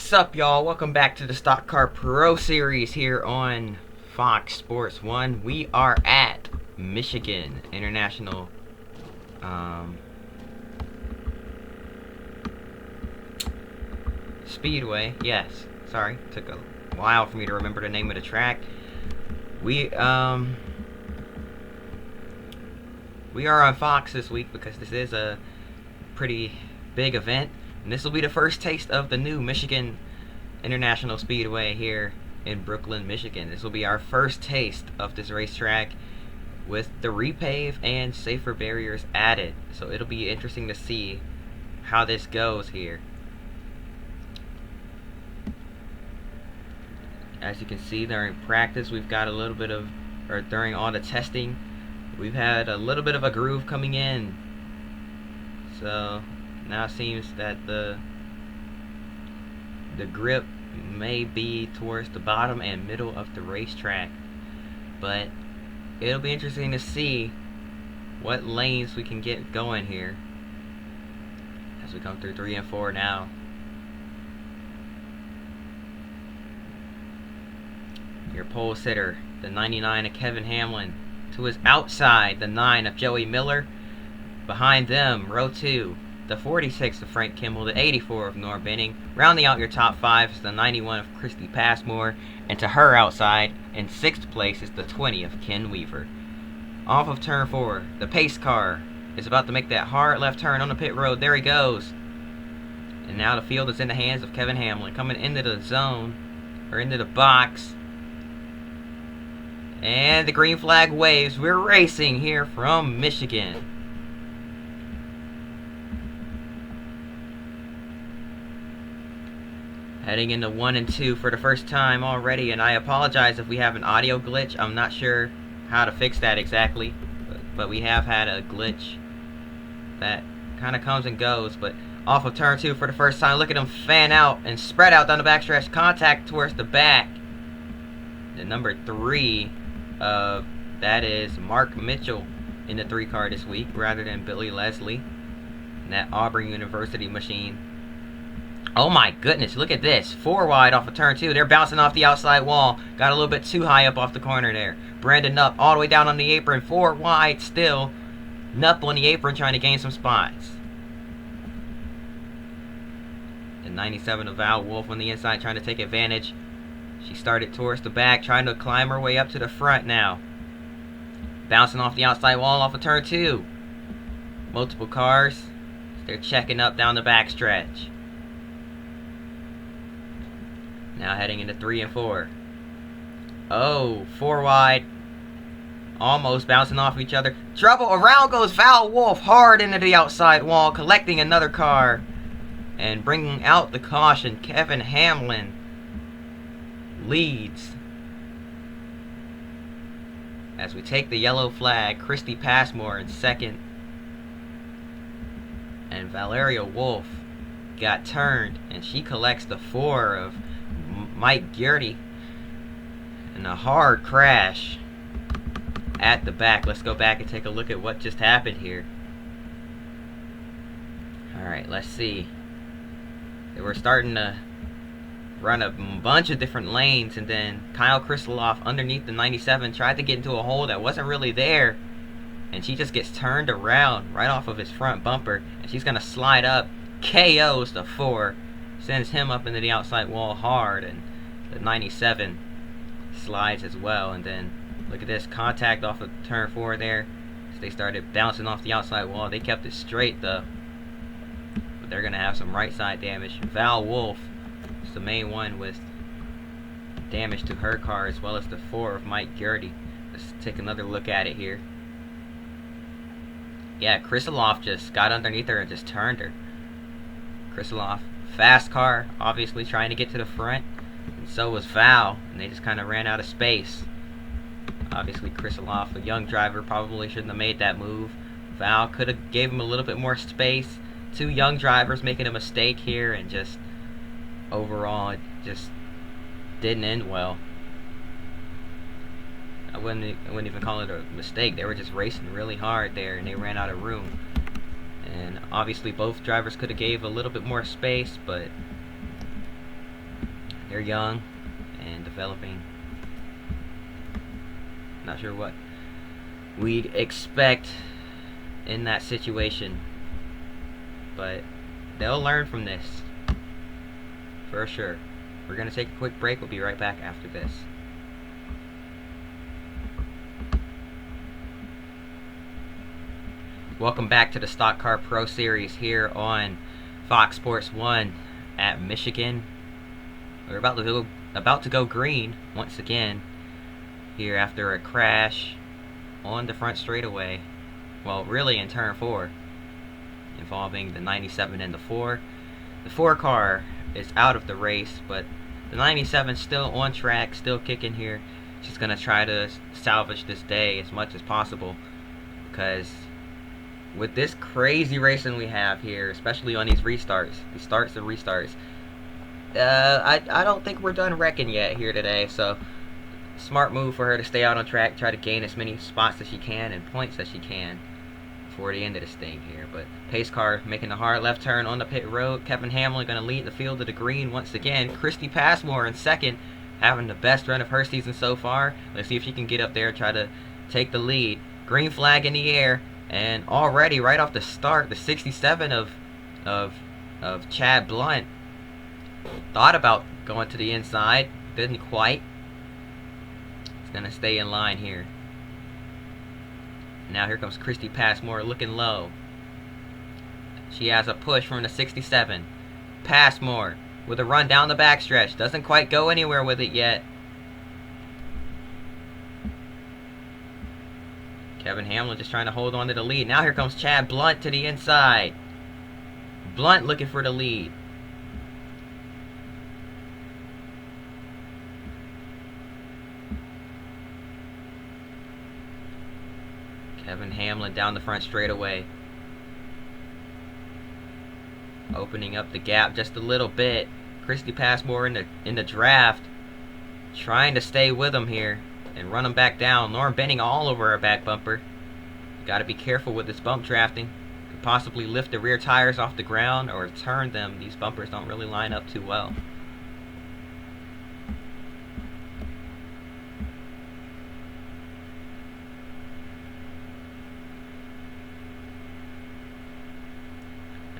What's up, y'all? Welcome back to the Stock Car Pro Series here on Fox Sports 1. We are at Michigan International Speedway. Yes, sorry, took a while for me to remember the name of the track. We are on Fox this week because this is a pretty big event. And this will be the first taste of the new Michigan International Speedway here in Brooklyn, Michigan. This will be our first taste of this racetrack with the repave and safer barriers added. So it'll be interesting to see how this goes here. As you can see, during practice, we've got a little bit of, or during all the testing, we've had a little bit of a groove coming in. So now it seems that the grip may be towards the bottom and middle of the racetrack, but it'll be interesting to see what lanes we can get going here as we come through 3 and 4 now. Your pole sitter, the 99 of Kevin Hamlin, to his outside, the 9 of Joey Miller. Behind them, row 2, the 46 of Frank Kimmel, the 84 of Norm Benning. Rounding out your top 5 is the 91 of Christy Passmore, and to her outside, in 6th place, is the 20 of Ken Weaver. Off of turn 4, the pace car is about to make that hard left turn on the pit road. There he goes. And now the field is in the hands of Kevin Hamlin, coming into the zone, or into the box. And the green flag waves. We're racing here from Michigan. Heading into 1 and 2 for the first time already, and I apologize if we have an audio glitch. I'm not sure how to fix that exactly, but we have had a glitch that kind of comes and goes. But off of turn 2 for the first time, look at them fan out and spread out down the backstretch. Contact towards the back. The number 3, that is Mark Mitchell in the 3 car this week, rather than Billy Leslie in that Auburn University machine. Oh my goodness, look at this. 4 wide off of turn 2. They're bouncing off the outside wall. Got a little bit too high up off the corner there. Brandon Knupp all the way down on the apron. 4 wide still. Knupp on the apron trying to gain some spots. And 97 of Val Wolf on the inside trying to take advantage. She started towards the back, trying to climb her way up to the front now. Bouncing off the outside wall off of turn 2. Multiple cars. They're checking up down the back stretch. Now heading into 3 and 4. Oh, 4 wide. Almost bouncing off each other. Trouble. Around goes Val Wolf hard into the outside wall, collecting another car. And bringing out the caution. Kevin Hamlin leads. As we take the yellow flag, Christy Passmore in 2nd. And Valeria Wolf got turned, and she collects the 4 of Mike Gertie, and a hard crash at the back. Let's go back and take a look at what just happened here. Alright, let's see. They were starting to run a bunch of different lanes, and then Kyle Kristoloff underneath the 97 tried to get into a hole that wasn't really there, and she just gets turned around right off of his front bumper, and she's going to slide up, KOs the 4, sends him up into the outside wall hard, and the 97 slides as well. And then look at this, contact off of turn 4 there. So they started bouncing off the outside wall. They kept it straight though, but they're gonna have some right side damage. Val Wolf is the main one with damage to her car, as well as the 4 of Mike Gertie. Let's take another look at it here. Yeah, Kristoloff just got underneath her and just turned her. Kristoloff, fast car, obviously trying to get to the front, and so was Val, and they just kind of ran out of space. Obviously Kristoloff, a young driver, probably shouldn't have made that move. Val could have gave him a little bit more space. 2 young drivers making a mistake here, and just overall it just didn't end well. I wouldn't even call it a mistake. They were just racing really hard there, and they ran out of room. And obviously both drivers could have gave a little bit more space, but They're young and developing. Not sure what we'd expect in that situation, but they'll learn from this for sure. We're gonna take a quick break. We'll be right back after this. Welcome back to the Stock Car Pro Series here on Fox Sports 1 at Michigan. We're about to go green once again here after a crash on the front straightaway. Well, really in turn 4, involving the 97 and the 4. The 4 car is out of the race, but the 97 still on track, still kicking here. She's gonna try to salvage this day as much as possible, because with this crazy racing we have here, especially on these restarts, the starts and restarts, I don't think we're done wrecking yet here today. So smart move for her to stay out on track, try to gain as many spots as she can and points as she can before the end of this thing here. But pace car making a hard left turn on the pit road. Kevin Hamlin going to lead the field to the green once again. Christy Passmore in second, having the best run of her season so far. Let's see if she can get up there and try to take the lead. Green flag in the air. And already, right off the start, the 67 of Chad Blunt thought about going to the inside, didn't quite. He's gonna stay in line here. Now here comes Christy Passmore looking low. She has a push from the 67. Passmore with a run down the backstretch, doesn't quite go anywhere with it yet. Kevin Hamlin just trying to hold on to the lead. Now here comes Chad Blunt to the inside. Blunt looking for the lead. Kevin Hamlin down the front straightaway, opening up the gap just a little bit. Christy Passmore in the draft, trying to stay with him here and run him back down. Norm Benning all over our back bumper. Got to be careful with this bump drafting. Could possibly lift the rear tires off the ground or turn them. These bumpers don't really line up too well.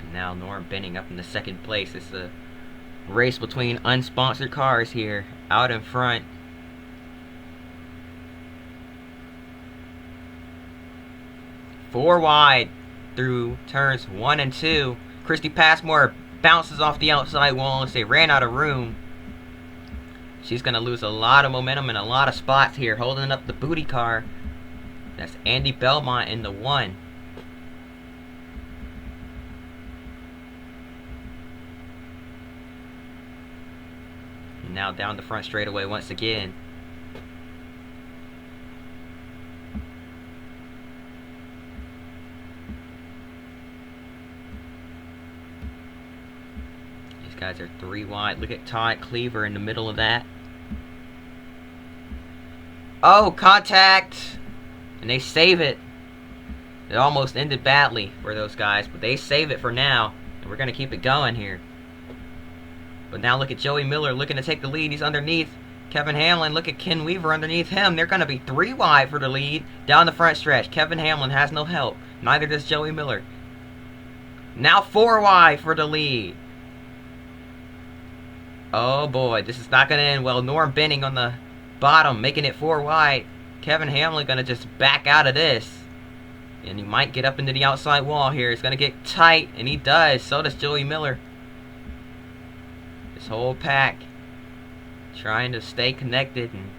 And now Norm Benning up in the second place. It's a race between unsponsored cars here out in front. Four wide through turns 1 and 2. Christy Passmore bounces off the outside wall as they ran out of room. She's going to lose a lot of momentum and a lot of spots here, holding up the booty car. That's Andy Belmont in the 1. Now down the front straightaway once again. Guys are 3 wide. Look at Todd Cleaver in the middle of that. Oh, contact! And they save it. It almost ended badly for those guys, but they save it for now. And we're going to keep it going here. But now look at Joey Miller looking to take the lead. He's underneath Kevin Hamlin. Look at Ken Weaver underneath him. They're going to be 3 wide for the lead down the front stretch. Kevin Hamlin has no help. Neither does Joey Miller. Now 4 wide for the lead. Oh boy, this is not going to end well. Norm Benning on the bottom, making it 4 wide. Kevin Hamlin going to just back out of this. And he might get up into the outside wall here. It's going to get tight, and he does. So does Joey Miller. This whole pack trying to stay connected and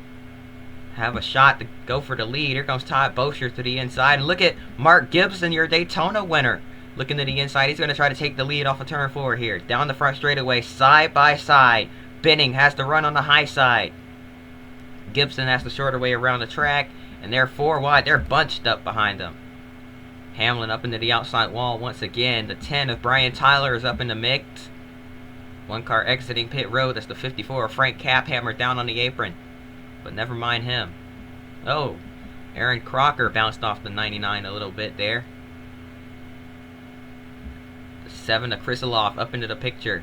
have a shot to go for the lead. Here comes Todd Bosher to the inside. And look at Mark Gibson, your Daytona winner. Looking to the inside. He's going to try to take the lead off of turn 4 here. Down the front straightaway, side by side. Benning has to run on the high side. Gibson has the shorter way around the track. And they're 4 wide. They're bunched up behind them. Hamlin up into the outside wall once again. The 10 of Brian Tyler is up in the mix. 1 car exiting pit road. That's the 54 of Frank Caphammer down on the apron. But never mind him. Oh, Aaron Crocker bounced off the 99 a little bit there. 7 of Krisiloff up into the picture.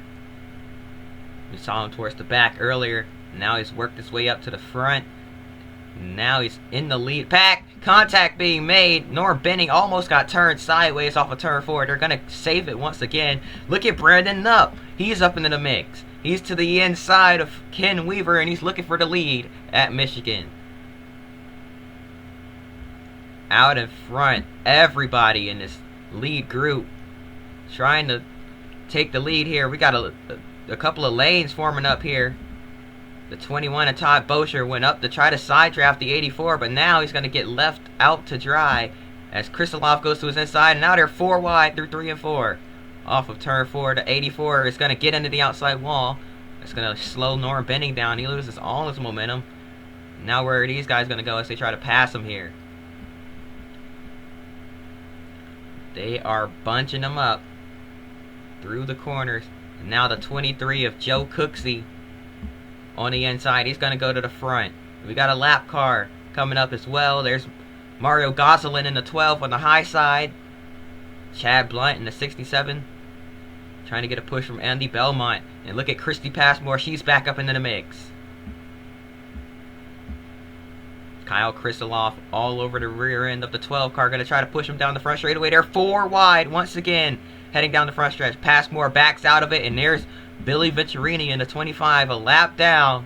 We saw him towards the back earlier. Now he's worked his way up to the front. Now he's in the lead pack. Contact being made. Norm Benning almost got turned sideways off of turn 4. They're going to save it once again. Look at Brandon Nupp. He's up into the mix. He's to the inside of Ken Weaver, and he's looking for the lead at Michigan. Out in front, everybody in this lead group trying to take the lead here. We got a couple of lanes forming up here. The 21 and Todd Bosher went up to try to side draft the 84, but now he's going to get left out to dry as Kristoff goes to his inside, and now they're 4 wide through 3 and 4. Off of turn 4, the 84 is going to get into the outside wall. It's going to slow Norm Benning down. He loses all his momentum. Now where are these guys going to go as they try to pass him here? They are bunching them up through the corners. And now the 23 of Joe Cooksey on the inside. He's going to go to the front. We got a lap car coming up as well. There's Mario Gosselin in the 12 on the high side. Chad Blunt in the 67. Trying to get a push from Andy Belmont. And look at Christy Passmore. She's back up into the mix. Kyle Kristoloff all over the rear end of the 12 car. Going to try to push him down the front straightaway. They're 4 wide once again. Heading down the front stretch. Passmore backs out of it. And there's Billy Venturini in the 25. A lap down.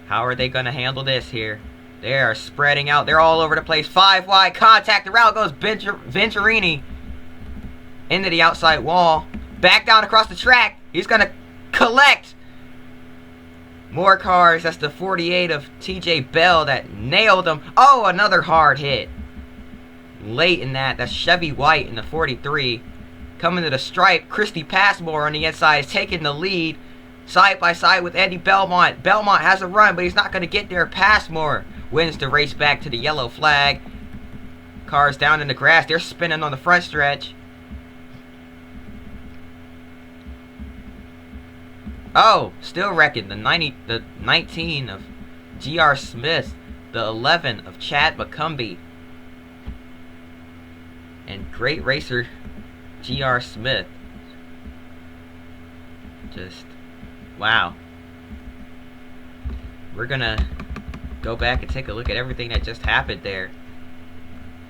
How are they going to handle this here? They are spreading out. They're all over the place. 5 wide. Contact. Around goes Venturini. Into the outside wall. Back down across the track. He's going to collect. More cars. That's the 48 of TJ Bell that nailed him. Oh, another hard hit. Late in that. That's Chevy White in the 43. Coming to the stripe. Christy Passmore on the inside is taking the lead. Side by side with Andy Belmont. Belmont has a run, but he's not going to get there. Passmore wins the race back to the yellow flag. Cars down in the grass. They're spinning on the front stretch. Oh, still wrecking. The 19 of G.R. Smith. The 11 of Chad McCumbee. And great racer G.R. Smith. Just, wow. We're going to go back and take a look at everything that just happened there.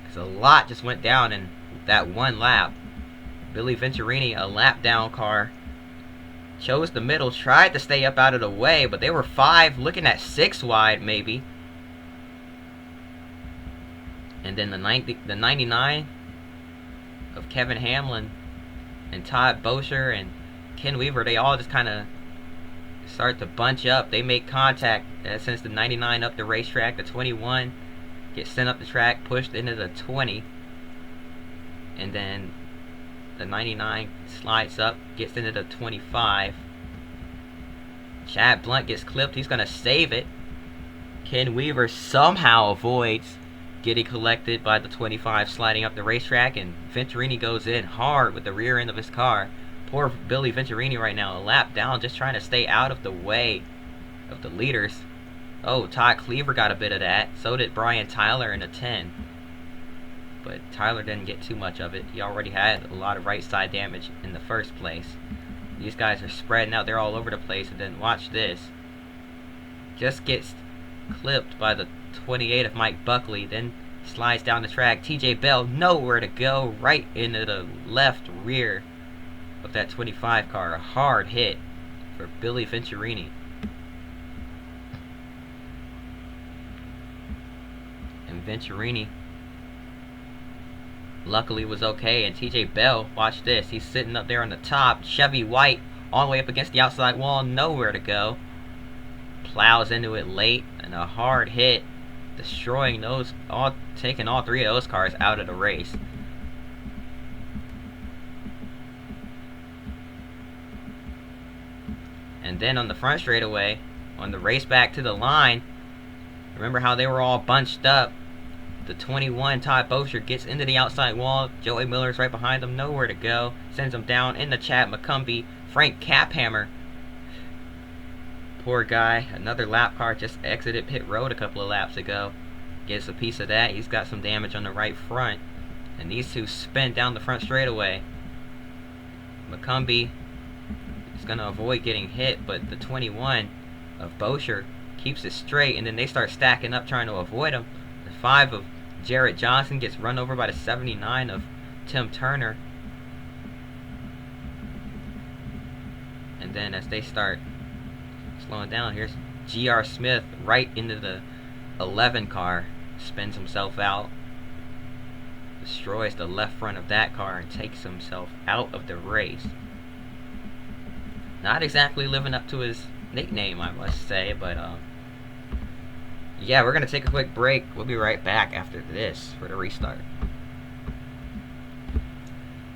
Because a lot just went down in that one lap. Billy Venturini, a lap down car. Chose the middle, tried to stay up out of the way, but they were 5, looking at 6 wide maybe. And then the 99 of Kevin Hamlin and Todd Bosher and Ken Weaver, they all just kind of start to bunch up. They make contact. That sends the 99 up the racetrack. The 21 gets sent up the track, pushed into the 20. And then the 99 slides up, gets into the 25. Chad Blunt gets clipped. He's going to save it. Ken Weaver somehow avoids getting collected by the 25 sliding up the racetrack, and Venturini goes in hard with the rear end of his car. Poor Billy Venturini right now, a lap down, just trying to stay out of the way of the leaders. Oh, Todd Cleaver got a bit of that. So did Brian Tyler in the 10. But Tyler didn't get too much of it. He already had a lot of right side damage in the first place. These guys are spreading out. They're all over the place. And then watch this. Just gets clipped by the 28 of Mike Buckley. Then slides down the track. TJ Bell nowhere to go. Right into the left rear of that 25 car. A hard hit for Billy Venturini. And Venturini luckily was okay. And TJ Bell, watch this, he's sitting up there on the top. Chevy White all the way up against the outside wall, nowhere to go. Plows into it late, and a hard hit, destroying those, taking all 3 of those cars out of the race. And then on the front straightaway, on the race back to the line, remember how they were all bunched up? The 21, Todd Bosher, gets into the outside wall. Joey Miller's right behind him, nowhere to go. Sends him down in the Chad McCumbee. Frank Caphammer, poor guy, another lap car, just exited pit road a couple of laps ago. Gets a piece of that. He's got some damage on the right front. And these two spin down the front straightaway. McCumbee He's going to avoid getting hit, but the 21 of Bosher keeps it straight, and then they start stacking up trying to avoid him. The 5 of Jarrett Johnson gets run over by the 79 of Tim Turner. And then as they start slowing down, here's G.R. Smith right into the 11 car, spins himself out, destroys the left front of that car, and takes himself out of the race. Not exactly living up to his nickname, I must say, but yeah, we're going to take a quick break. We'll be right back after this for the restart.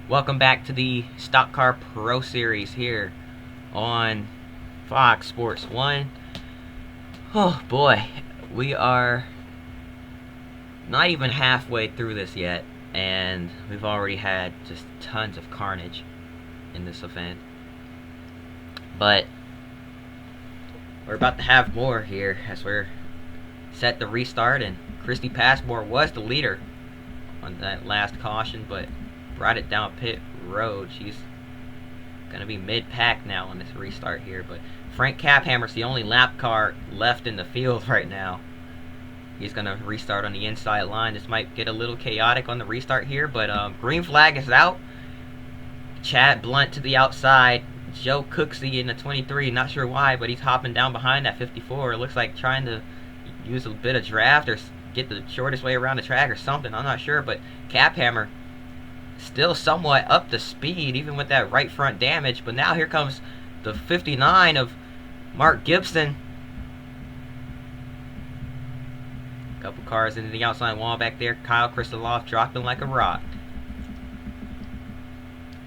Welcome back to the Stock Car Pro Series here on Fox Sports 1. Oh boy, we are not even halfway through this yet, and we've already had just tons of carnage in this event. But we're about to have more here as we're set to restart, and Christy Passmore was the leader on that last caution, but brought it down pit road. She's gonna be mid-pack now on this restart here, but Frank Caphammer's the only lap car left in the field right now. He's gonna restart on the inside line. This might get a little chaotic on the restart here, but green flag is out. Chad Blunt to the outside. Joe Cooksey in the 23, not sure why, but he's hopping down behind that 54. It looks like trying to use a bit of draft or get the shortest way around the track or something. I'm not sure, but Caphammer still somewhat up to speed, even with that right front damage. But now here comes the 59 of Mark Gibson. A couple cars into the outside wall back there. Kyle Kristoloff dropping like a rock.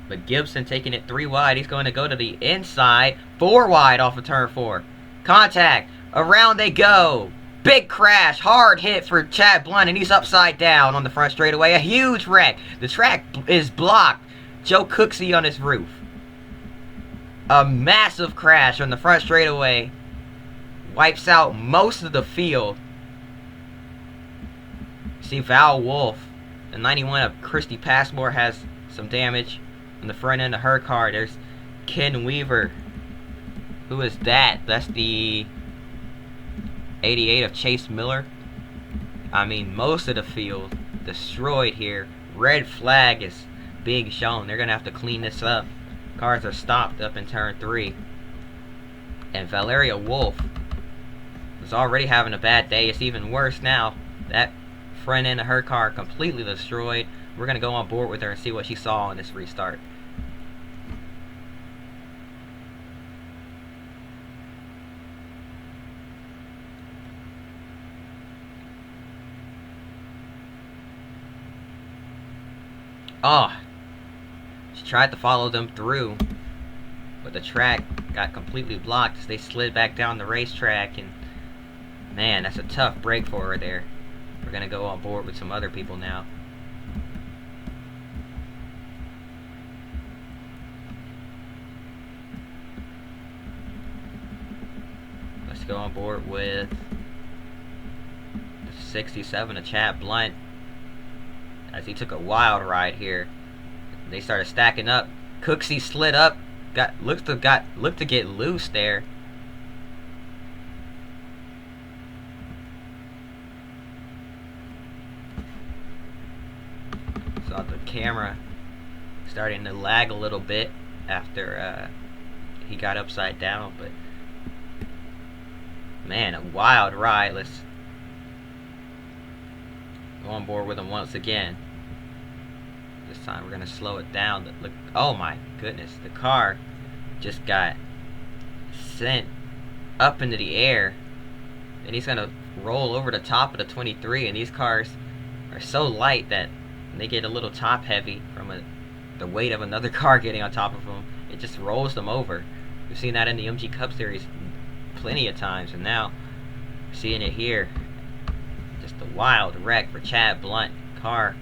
But Gibson taking it 3 wide. He's going to go to the inside. 4 wide off of turn 4. Contact. Around they go. Big crash. Hard hit for Chad Blunt, and he's upside down on the front straightaway. A huge wreck. The track is blocked. Joe Cooksey on his roof. A massive crash on the front straightaway. Wipes out most of the field. See Val Wolf, the 91 of Christy Passmore, has some damage on the front end of her car. There's Ken Weaver. Who is that? That's the 88 of Chase Miller. I mean, most of the field destroyed here. Red flag is being shown. They're going to have to clean this up. Cars are stopped up in turn 3. And Valeria Wolf was already having a bad day. It's even worse now. That front end of her car completely destroyed. We're going to go on board with her and see what she saw in this restart. Oh, she tried to follow them through, but the track got completely blocked as they slid back down the racetrack, and man, that's a tough break for her there. We're going to go on board with some other people now. Let's go on board with the 67 of Chad Blunt, as he took a wild ride here. They started stacking up. Cooksey slid up, looked to get loose there. Saw the camera starting to lag a little bit after he got upside down, but man, a wild ride. Let's go on board with him once again. This time we're gonna slow it down. Look, oh my goodness, the car just got sent up into the air, and he's gonna roll over the top of the 23. And these cars are so light that when they get a little top heavy from the weight of another car getting on top of them, it just rolls them over. We've seen that in the MG Cup Series plenty of times, and now we're seeing it here. Just a wild wreck for Chad Blunt. Car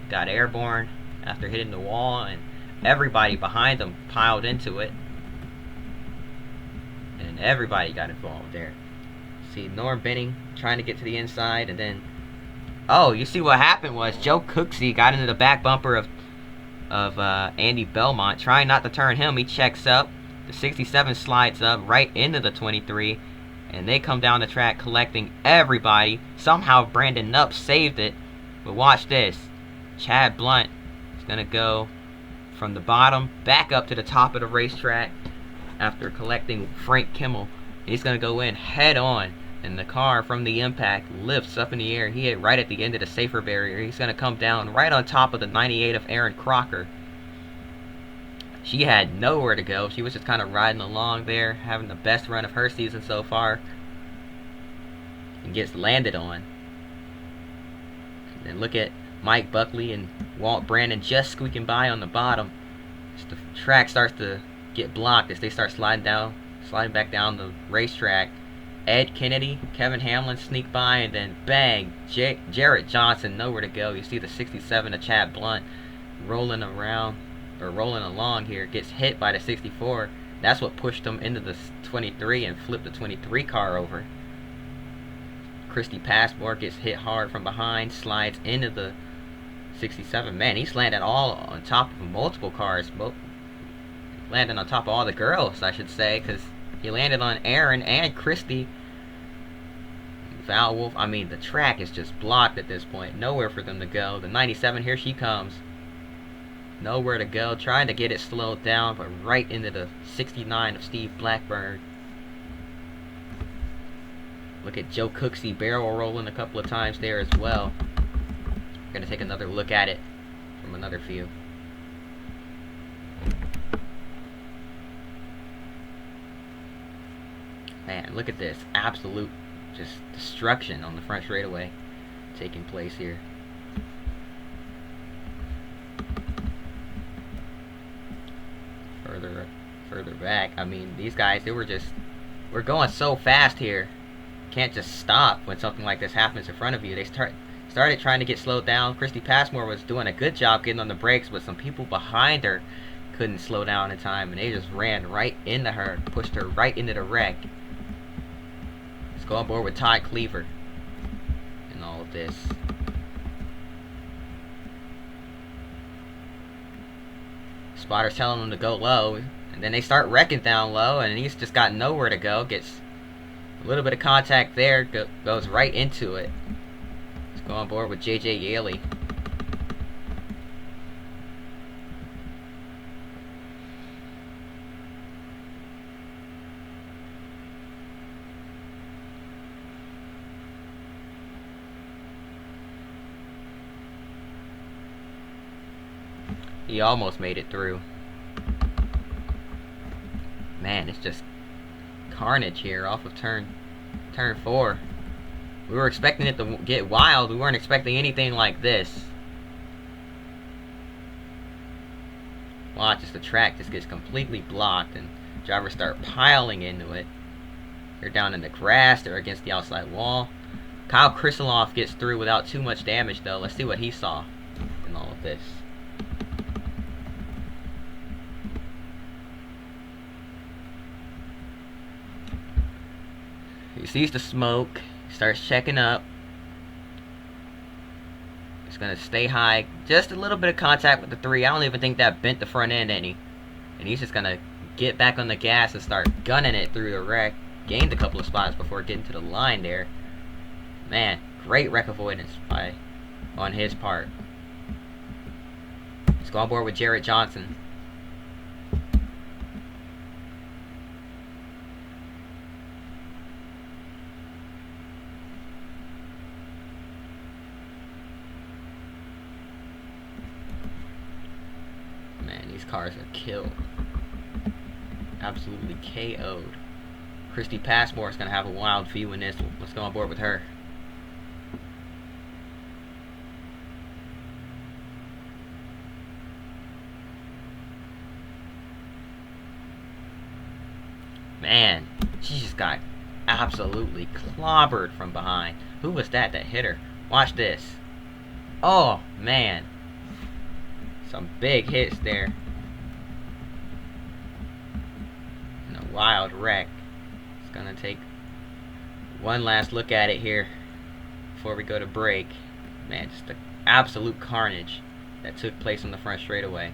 got airborne after hitting the wall, and everybody behind him piled into it, and everybody got involved there. See Norm Benning trying to get to the inside, and then you see what happened was Joe Cooksey got into the back bumper of Andy Belmont, trying not to turn him. He checks up, The 67 slides up right into the 23, and they come down the track collecting everybody. Somehow Brandon Nupp saved it, but watch this. Chad Blunt is going to go from the bottom back up to the top of the racetrack after collecting Frank Kimmel. He's going to go in head on, and the car from the impact lifts up in the air. He hit right at the end of the safer barrier. He's going to come down right on top of the 98 of Aaron Crocker. She had nowhere to go. She was just kind of riding along there, having the best run of her season so far, and gets landed on. And then look at Mike Buckley and Walt Brandon just squeaking by on the bottom. As the track starts to get blocked as they start sliding back down the racetrack. Ed Kennedy, Kevin Hamlin sneak by, and then bang, Jarrett Johnson, nowhere to go. You see the 67 of Chad Blunt rolling along here, gets hit by the 64. That's what pushed him into the 23 and flipped the 23 car over. Christy Passmore gets hit hard from behind, slides into the 67. Man, he's landed all on top of multiple cars, landing on top of all the girls, I should say, because he landed on Aaron and Christy. Val Wolf, I mean, the track is just blocked at this point. Nowhere for them to go. The 97, here she comes. Nowhere to go. Trying to get it slowed down, but right into the 69 of Steve Blackburn. Look at Joe Cooksey barrel rolling a couple of times there as well. We're going to take another look at it from another view. Man, look at this. Absolute just destruction on the front straightaway taking place here. Further back, I mean, these guys, we're going so fast here. Can't just stop when something like this happens in front of you. They started trying to get slowed down. Christy Passmore was doing a good job getting on the brakes, but some people behind her couldn't slow down in time, and they just ran right into her, pushed her right into the wreck. Let's go on board with Todd Cleaver in all of this. Spotter's telling him to go low, and then they start wrecking down low, and he's just got nowhere to go. Gets a little bit of contact there, goes right into it. Let's go on board with J.J. Yaley. He almost made it through. Man, it's just carnage here off of turn 4. We were expecting it to get wild. We weren't expecting anything like this. Watch as the track just gets completely blocked and drivers start piling into it. They're down in the grass. They're against the outside wall. Kyle Krisiloff gets through without too much damage, though. Let's see what he saw in all of this. He sees the smoke, starts checking up. He's going to stay high. Just a little bit of contact with the 3. I don't even think that bent the front end any. And he's just going to get back on the gas and start gunning it through the wreck. Gained a couple of spots before getting to the line there. Man, great wreck avoidance on his part. Let's go on board with Jarrett Johnson. Man, these cars are killed. Absolutely KO'd. Christy Passmore is going to have a wild view in this. Let's go on board with her. Man, she just got absolutely clobbered from behind. Who was that hit her? Watch this. Oh, man. Some big hits there. And a wild wreck. It's going to take one last look at it here before we go to break. Man, just the absolute carnage that took place on the front straightaway.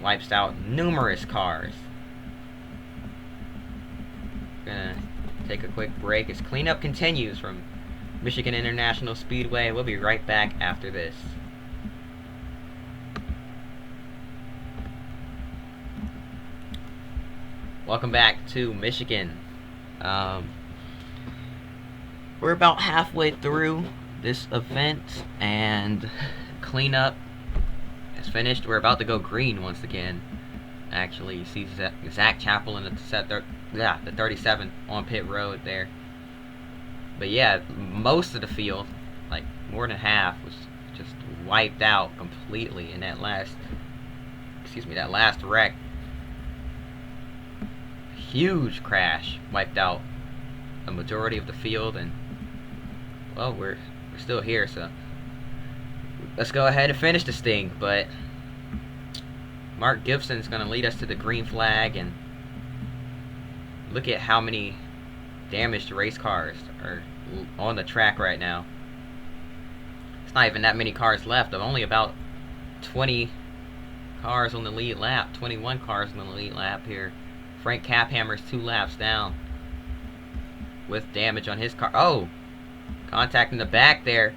Wipes out numerous cars. take a quick break as cleanup continues from Michigan International Speedway. We'll be right back after this. Welcome back to Michigan. We're about halfway through this event, and cleanup is finished. We're about to go green once again. Actually, you see Zach Chappell in the 37 on pit road there. But yeah, most of the field, like more than half, was just wiped out completely in that last wreck. Huge crash wiped out a majority of the field, and well, we're still here, so let's go ahead and finish this thing. But Mark Gibson's going to lead us to the green flag, and look at how many damaged race cars are on the track right now. It's not even that many cars left. Of only about 20 cars on the lead lap, 21 cars on the lead lap here. Frank Caphammer's 2 laps down with damage on his car. Oh, contact in the back there.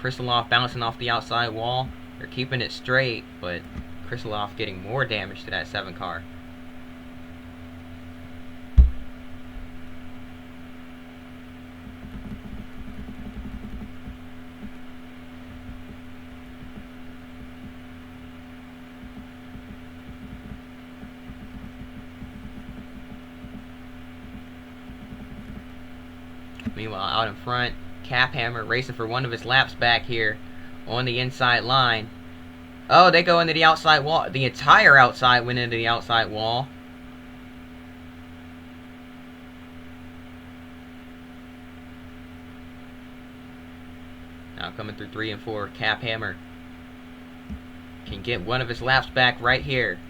Krisiloff bouncing off the outside wall. They're keeping it straight, but Krisiloff getting more damage to that 7 car. Meanwhile, out in front, Caphammer racing for one of his laps back here on the inside line. Oh, they go into the outside wall. The entire outside went into the outside wall. Now coming through 3 and 4, Caphammer can get one of his laps back right here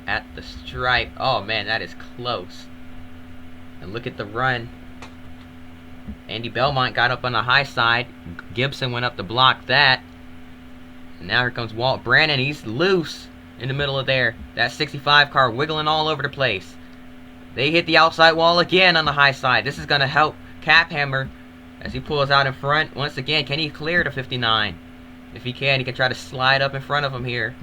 at the stripe. Oh man, that is close. And look at the run. Andy Belmont got up on the high side. Gibson went up to block that. And now here comes Walt Brannon. He's loose in the middle of there. That 65 car wiggling all over the place. They hit the outside wall again on the high side. This is going to help Caphammer as he pulls out in front. Once again, can he clear the 59? If he can try to slide up in front of him here.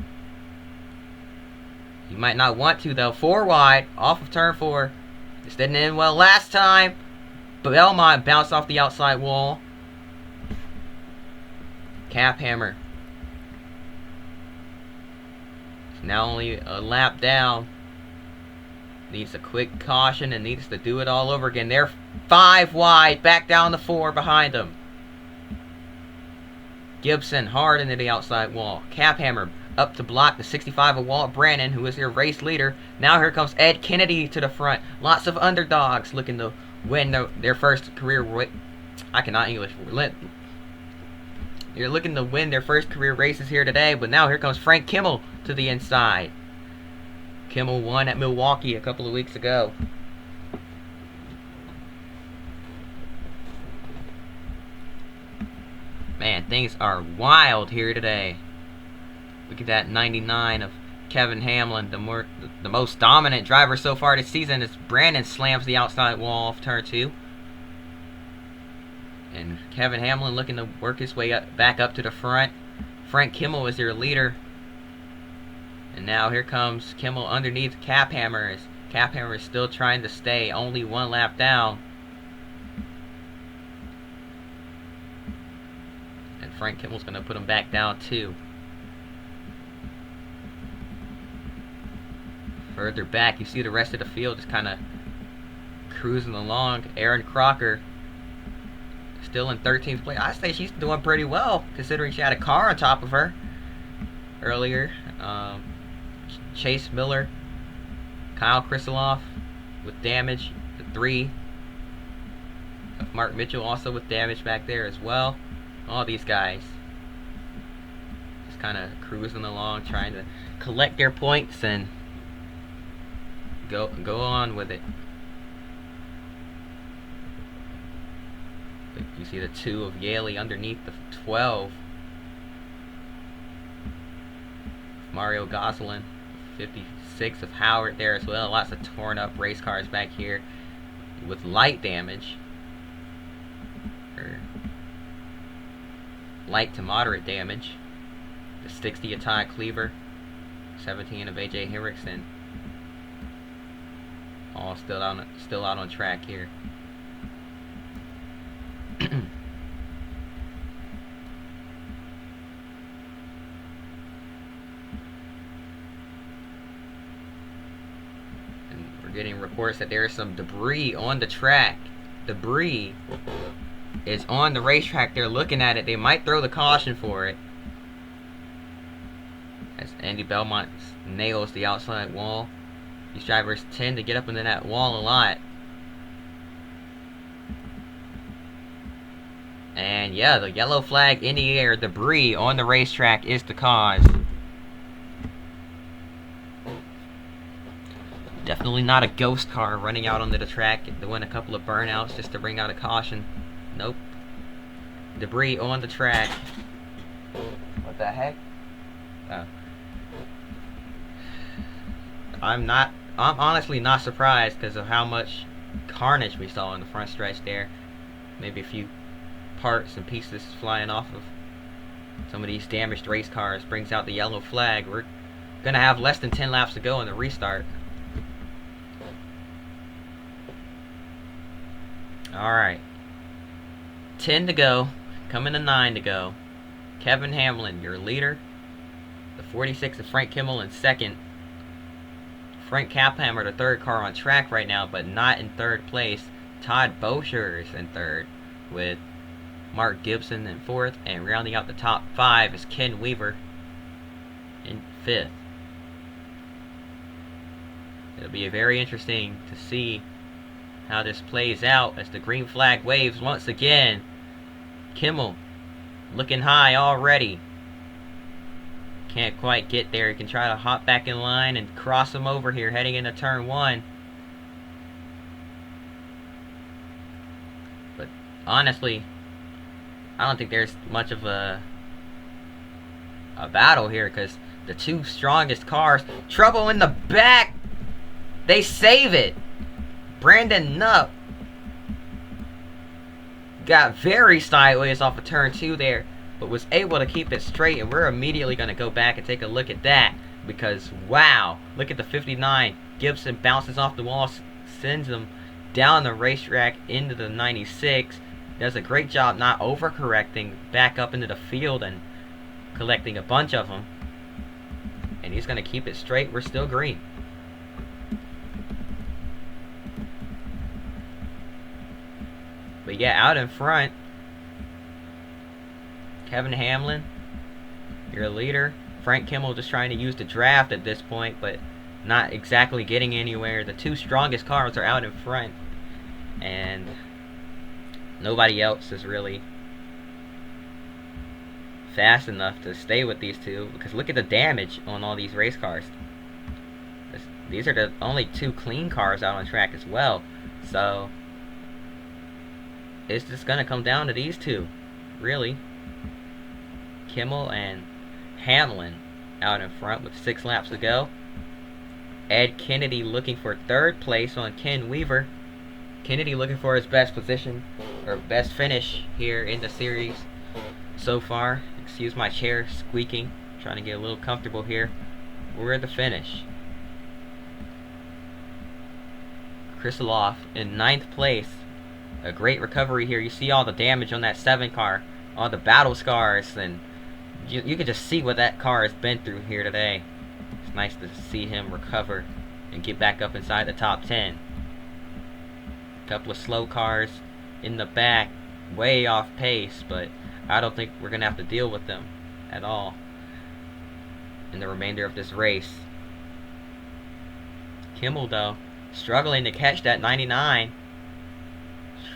He might not want to, though. 4 wide, off of turn 4. This didn't end well last time. Belmont bounced off the outside wall. Caphammer is now only a lap down. Needs a quick caution and needs to do it all over again. They're 5 wide, back down to 4 behind them. Gibson hard into the outside wall. Caphammer up to block the 65 of Walt Brannon, who is their race leader. Now here comes Ed Kennedy to the front. Lots of underdogs looking to win their first career. I cannot English. They're looking to win their first career races here today, but now here comes Frank Kimmel to the inside. Kimmel won at Milwaukee a couple of weeks ago. Man, things are wild here today. Look at that 99 of Kevin Hamlin, the most dominant driver so far this season, as Brandon slams the outside wall off turn 2. And Kevin Hamlin looking to work his way back up to the front. Frank Kimmel is their leader. And now here comes Kimmel underneath Caphammer, as Caphammer is still trying to stay only 1 lap down. And Frank Kimmel's going to put him back down 2. Further back, you see the rest of the field just kind of cruising along. Aaron Crocker still in 13th place. I say she's doing pretty well, considering she had a car on top of her earlier. Chase Miller, Kyle Krisiloff with damage. The 3 of Mark Mitchell also with damage back there as well. All these guys just kind of cruising along, trying to collect their points and go on with it. You see the 2 of Yaley underneath the 12. Mario Gosselin, 56 of Howard there as well. Lots of torn up race cars back here with light damage, or light to moderate damage. The 60 of Todd Cleaver, 17 of AJ Henriksen, all still out on track here. Getting reports that there is some debris on the track. Debris is on the racetrack. They're looking at it. They might throw the caution for it, as Andy Belmont nails the outside wall. These drivers tend to get up into that wall a lot. And yeah, the yellow flag in the air. Debris on the racetrack is the cause. Definitely not a ghost car running out onto the track doing a couple of burnouts just to bring out a caution. Nope. Debris on the track. What the heck? Oh. I'm honestly not surprised because of how much carnage we saw in the front stretch there. Maybe a few parts and pieces flying off of some of these damaged race cars brings out the yellow flag. We're gonna have less than 10 laps to go in the restart. Alright. 10 to go. Coming to 9 to go. Kevin Hamlin, your leader. The 46 of Frank Kimmel in second. Frank Caphammer, the third car on track right now, but not in third place. Todd Bosher is in third, with Mark Gibson in fourth. And rounding out the top 5 is Ken Weaver in fifth. It'll be very interesting to see how this plays out as the green flag waves once again. Kimmel looking high already. Can't quite get there. He can try to hop back in line and cross him over here heading into turn 1. But honestly, I don't think there's much of a battle here because the two strongest cars, trouble in the back, they save it. Brandon Nupp got very sideways off of turn 2 there, but was able to keep it straight, and we're immediately going to go back and take a look at that, because wow, look at the 59. Gibson bounces off the wall, sends him down the racetrack into the 96. Does a great job not overcorrecting back up into the field and collecting a bunch of them, and he's going to keep it straight. We're still green. But yeah, out in front, Kevin Hamlin, your leader. Frank Kimmel just trying to use the draft at this point, but not exactly getting anywhere. The two strongest cars are out in front, and nobody else is really fast enough to stay with these two, because look at the damage on all these race cars. These are the only two clean cars out on track as well, so it's just gonna come down to these two, really. Kimmel and Hamlin out in front with 6 laps to go. Ed Kennedy looking for third place on Ken Weaver. Kennedy looking for his best position, or best finish here in the series so far. Excuse my chair squeaking, trying to get a little comfortable here. We're at the finish. Krisiloff in 9th place. A great recovery here. You see all the damage on that 7 car, all the battle scars, and you can just see what that car has been through here today. It's nice to see him recover and get back up inside the top 10. A couple of slow cars in the back, way off pace, but I don't think we're going to have to deal with them at all in the remainder of this race. Kimmel, though, struggling to catch that 99.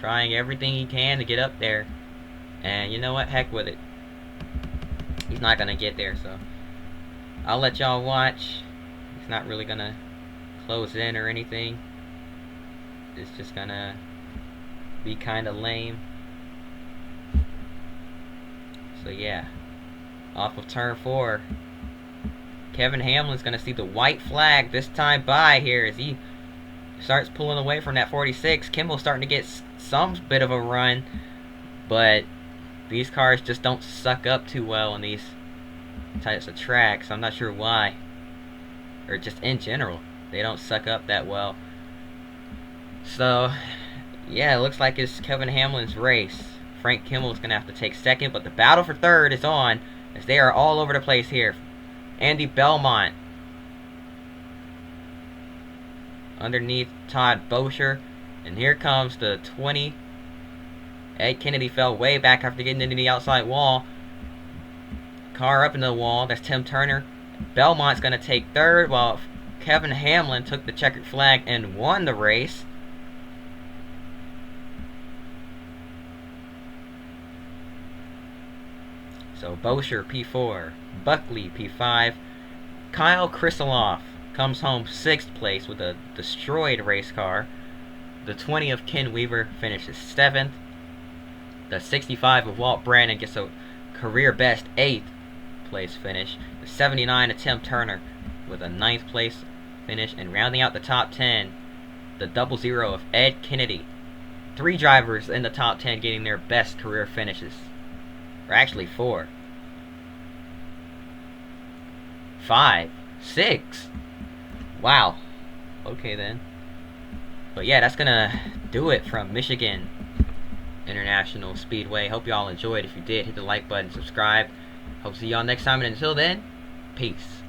Trying everything he can to get up there. And you know what? Heck with it. He's not going to get there, so I'll let y'all watch. He's not really going to close in or anything. It's just going to be kind of lame. So yeah. Off of turn 4. Kevin Hamlin's going to see the white flag this time by here as he starts pulling away from that 46. Kimmel's starting to get some bit of a run, but these cars just don't suck up too well in these types of tracks. I'm not sure why, or just in general, they don't suck up that well. So yeah, it looks like it's Kevin Hamlin's race. Frank Kimmel's going to have to take second, but the battle for third is on as they are all over the place here. Andy Belmont underneath Todd Bosher, and here comes the 20. Ed Kennedy fell way back after getting into the outside wall. Car up into the wall. That's Tim Turner. Belmont's going to take third, while Kevin Hamlin took the checkered flag and won the race. So Bosher P4, Buckley P5, Kyle Krisiloff comes home 6th place with a destroyed race car. The 20 of Ken Weaver finishes 7th. The 65 of Walt Brandon gets a career best 8th place finish. The 79 of Tim Turner with a 9th place finish. And rounding out the top 10, the 00 of Ed Kennedy. 3 drivers in the top 10 getting their best career finishes. Or actually 4. 5. 6. Wow. Okay then. But yeah, that's gonna do it from Michigan International Speedway. Hope y'all enjoyed. If you did, hit the like button, subscribe. Hope to see y'all next time, and until then, peace.